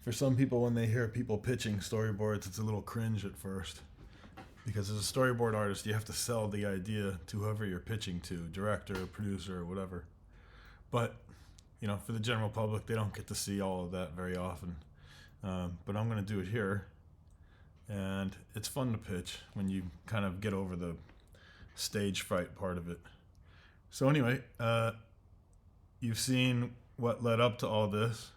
For some people, when they hear people pitching storyboards, it's a little cringe at first. Because as a storyboard artist, you have to sell the idea to whoever you're pitching to, director, producer, or whatever. But, for the general public, they don't get to see all of that very often. But I'm going to do it here. And it's fun to pitch when you kind of get over the stage fright part of it. So anyway, you've seen what led up to all this.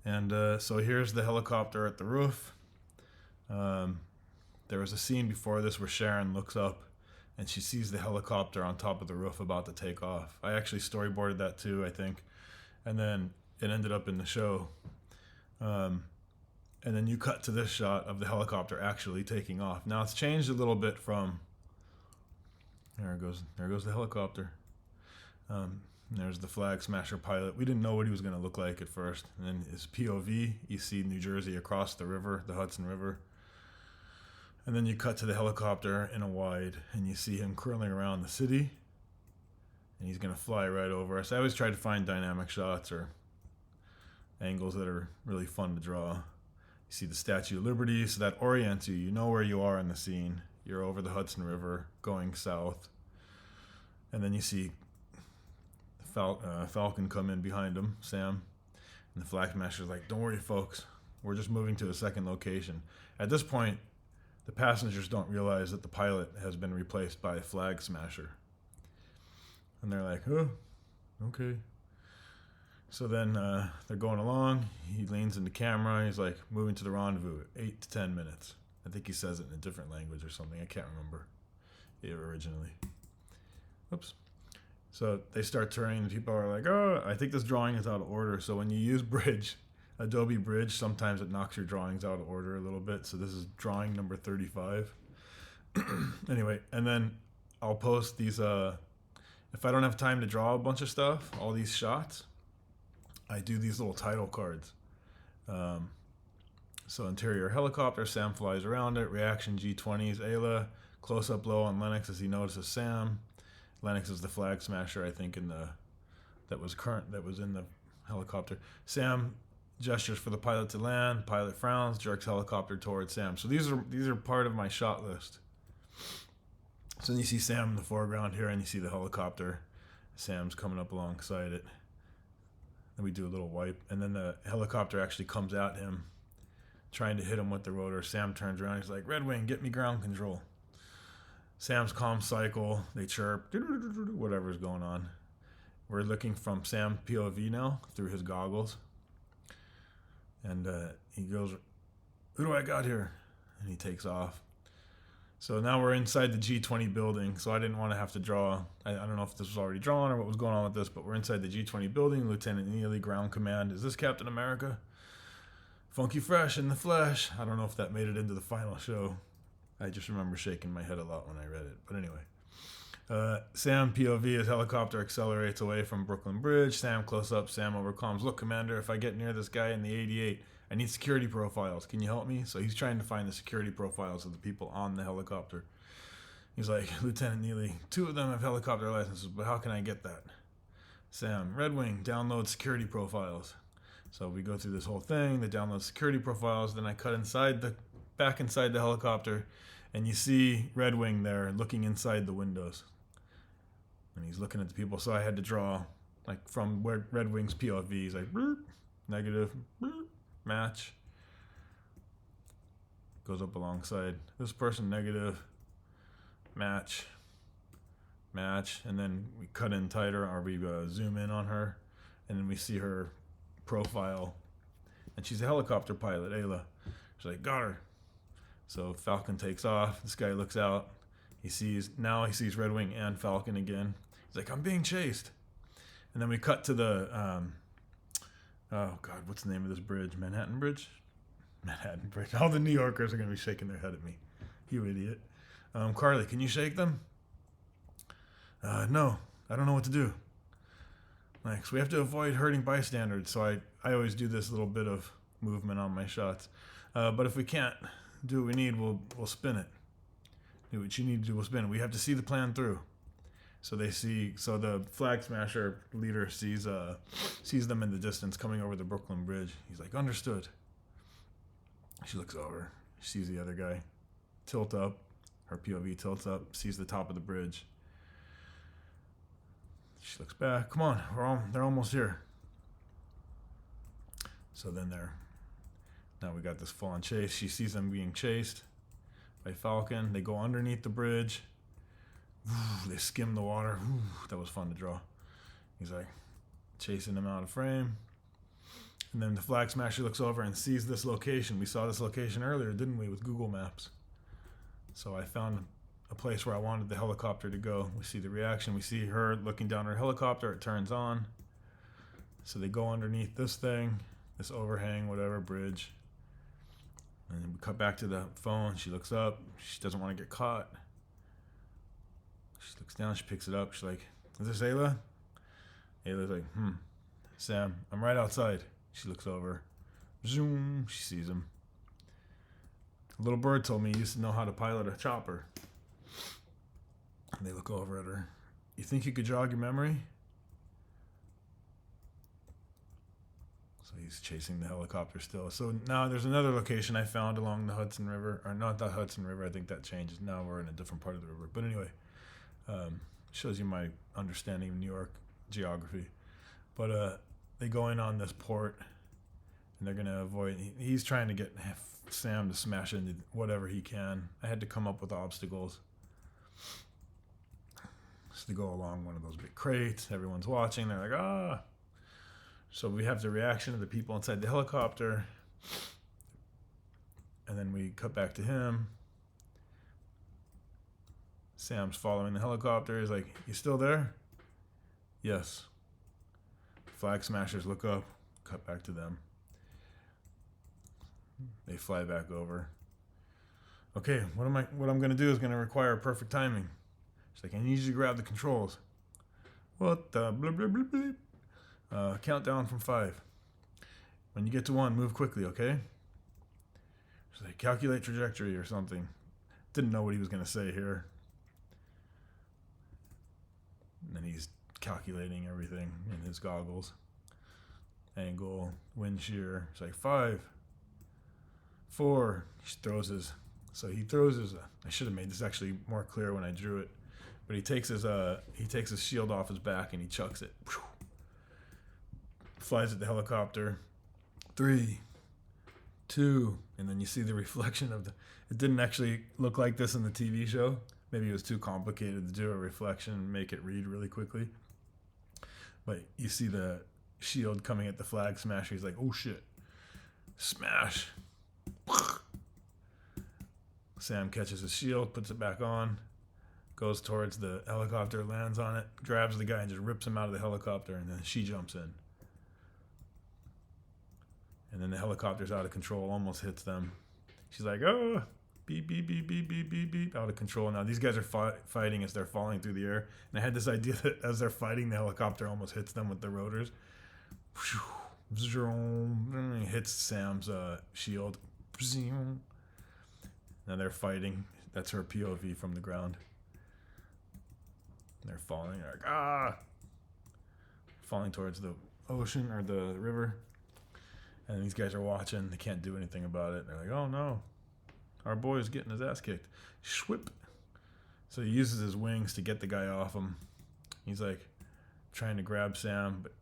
And so here's the helicopter at the roof. There was a scene before this where Sharon looks up and she sees the helicopter on top of the roof about to take off. I actually storyboarded that too, I think. And then it ended up in the show. And then you cut to this shot of the helicopter actually taking off. Now it's changed a little bit from... There goes the helicopter. There's the Flag Smasher pilot. We didn't know what he was going to look like at first. And then his POV, you see New Jersey across the river, the Hudson River. And then you cut to the helicopter in a wide, and you see him curling around the city. And he's going to fly right over us. I always try to find dynamic shots or angles that are really fun to draw. You see the Statue of Liberty, so that orients you. You know where you are in the scene. You're over the Hudson River, going south. And then you see Falcon come in behind him, Sam. And the Flag Smasher's like, don't worry, folks. We're just moving to a second location. At this point, the passengers don't realize that the pilot has been replaced by a Flag Smasher. And they're like, oh, okay. So then they're going along. He leans in the camera. He's like, moving to the rendezvous, 8 to 10 minutes. I think he says it in a different language or something. I can't remember it originally. Oops. So they start turning, and people are like, oh, I think this drawing is out of order. So when you use Bridge, Adobe Bridge, sometimes it knocks your drawings out of order a little bit. So this is drawing number 35. Anyway, and then I'll post these, if I don't have time to draw a bunch of stuff, all these shots, I do these little title cards. So interior helicopter, Sam flies around it, reaction G20s, Ayla, close-up low on Lennox as he notices Sam. Lennox is the Flag Smasher, I think, that was in the helicopter. Sam gestures for the pilot to land. Pilot frowns, jerks helicopter towards Sam. So these are part of my shot list. So then you see Sam in the foreground here, and you see the helicopter. Sam's coming up alongside it. Then we do a little wipe, and then the helicopter actually comes at him, trying to hit him with the rotor. Sam turns around. He's like, Red Wing, get me ground control. Sam's comm cycle, they chirp, whatever's going on. We're looking from Sam POV now through his goggles. And he goes, who do I got here? And he takes off. So now we're inside the G20 building, so I didn't want to have to draw. I don't know if this was already drawn or what was going on with this, but we're inside the G20 building. Lieutenant Neely, ground command. Is this Captain America? Funky fresh in the flesh. I don't know if that made it into the final show. I just remember shaking my head a lot when I read it. But anyway. Sam POV as helicopter accelerates away from Brooklyn Bridge. Sam close up. Sam over comms. Look, Commander, if I get near this guy in the 88, I need security profiles. Can you help me? So he's trying to find the security profiles of the people on the helicopter. He's like, Lieutenant Neely, 2 of them have helicopter licenses, but how can I get that? Sam, Red Wing, download security profiles. So we go through this whole thing. They download security profiles. Then I cut back inside the helicopter, and you see Red Wing there looking inside the windows. And he's looking at the people. So I had to draw, like, from where Red Wing's POV. He's like, burp, negative, burp, match. Goes up alongside this person, negative, match. And then we cut in tighter, or we zoom in on her. And then we see her profile. And she's a helicopter pilot, Ayla. She's like, got her. So Falcon takes off. This guy looks out. He sees Red Wing and Falcon again. He's like, I'm being chased. And then we cut to the, oh God, what's the name of this bridge? Manhattan Bridge? Manhattan Bridge. All the New Yorkers are going to be shaking their head at me. You idiot. Carly, can you shake them? No, I don't know what to do. Like, so we have to avoid hurting bystanders. So I always do this little bit of movement on my shots. But if we can't do what we need, we'll spin it. Do what you need to do, we'll spin it. We have to see the plan through. So the Flag Smasher leader sees them in the distance coming over the Brooklyn Bridge. He's like, understood. She looks over. She sees the other guy tilt up. Her POV tilts up, sees the top of the bridge. She looks back. Come on, they're almost here. So then now we got this full-on chase. She sees them being chased by Falcon. They go underneath the bridge. They skim the water. That was fun to draw. He's like chasing them out of frame. And then the flag smasher looks over and sees this location. We saw this location earlier, didn't we, with Google Maps? So I found a place where I wanted the helicopter to go. We see the reaction. We see her looking down her helicopter. It turns on. So they go underneath this thing, this overhang, whatever, bridge. And then we cut back to the phone. She looks up. She doesn't want to get caught. She looks down. She picks it up. She's like, is this Ayla? Ayla's like, Sam, I'm right outside. She looks over. Zoom. She sees him. A little bird told me he used to know how to pilot a chopper. And they look over at her. You think you could jog your memory? So he's chasing the helicopter still. So now there's another location I found along the Hudson River. Or not the Hudson River. I think that changes. Now we're in a different part of the river. But anyway, shows you my understanding of New York geography. But they go in on this port. And they're going to avoid... He's trying to get Sam to smash into whatever he can. I had to come up with obstacles. So they go along one of those big crates. Everyone's watching. They're like, ah. So we have the reaction of the people inside the helicopter. And then we cut back to him. Sam's following the helicopter. He's like, you still there? Yes. Flag smashers look up. Cut back to them. They fly back over. Okay, what I'm gonna do is gonna require perfect timing. She's like, I need you to grab the controls. What the blah blah blah blah. Count down from 5. When you get to 1, move quickly, okay? She's like, calculate trajectory or something. Didn't know what he was gonna say here. And then he's calculating everything in his goggles. Angle, wind shear. It's like 5, 4. He throws his. I should have made this actually more clear when I drew it, but he takes his shield off his back and he chucks it. Flies at the helicopter. 3, 2, and then you see the reflection of the. It didn't actually look like this in the TV show. Maybe it was too complicated to do a reflection and make it read really quickly. But you see the shield coming at the flag smasher. He's like, oh shit. Smash. Sam catches his shield, puts it back on, goes towards the helicopter, lands on it, grabs the guy and just rips him out of the helicopter, and then she jumps in. And then the helicopter's out of control, almost hits them. She's like, oh, beep, beep, beep, beep, beep, beep, beep, out of control. Now these guys are fighting as they're falling through the air. And I had this idea that as they're fighting, the helicopter almost hits them with the rotors. Hits Sam's shield. Now they're fighting. That's her POV from the ground. They're falling. They're like, ah! Falling towards the ocean or the river. And these guys are watching. They can't do anything about it. They're like, oh no. Our boy's getting his ass kicked. Schwip. So he uses his wings to get the guy off him. He's like trying to grab Sam, but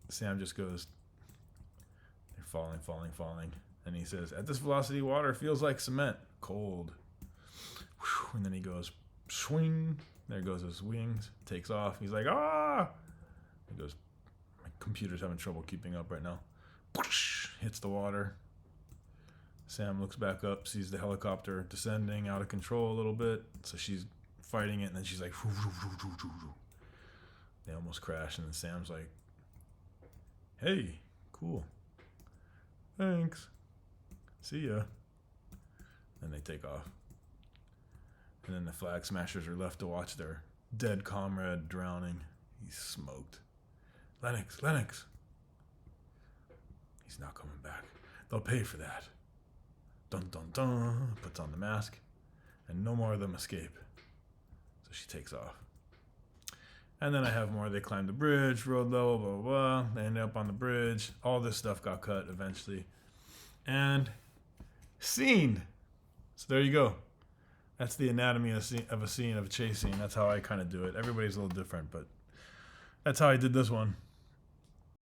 Sam just goes, they're falling, falling, falling. And he says, at this velocity, water feels like cement. Cold. And then he goes, swing. There goes his wings. Takes off. He's like, ah! He goes, my computer's having trouble keeping up right now. Hits the water. Sam looks back up, sees the helicopter descending out of control a little bit. So she's fighting it, and then she's like, they almost crash. And then Sam's like, hey, cool. Thanks. See ya. Then they take off. And then the flag smashers are left to watch their dead comrade drowning. He's smoked. Lennox. He's not coming back. They'll pay for that. Dun dun dun. Puts on the mask. And no more of them escape. So she takes off. And then I have more. They climb the bridge, road level, blah, blah, blah. They end up on the bridge. All this stuff got cut eventually. And Scene. So there you go. That's the anatomy of a scene, of a chase scene. That's how I kind of do it. Everybody's a little different, but that's how I did this one.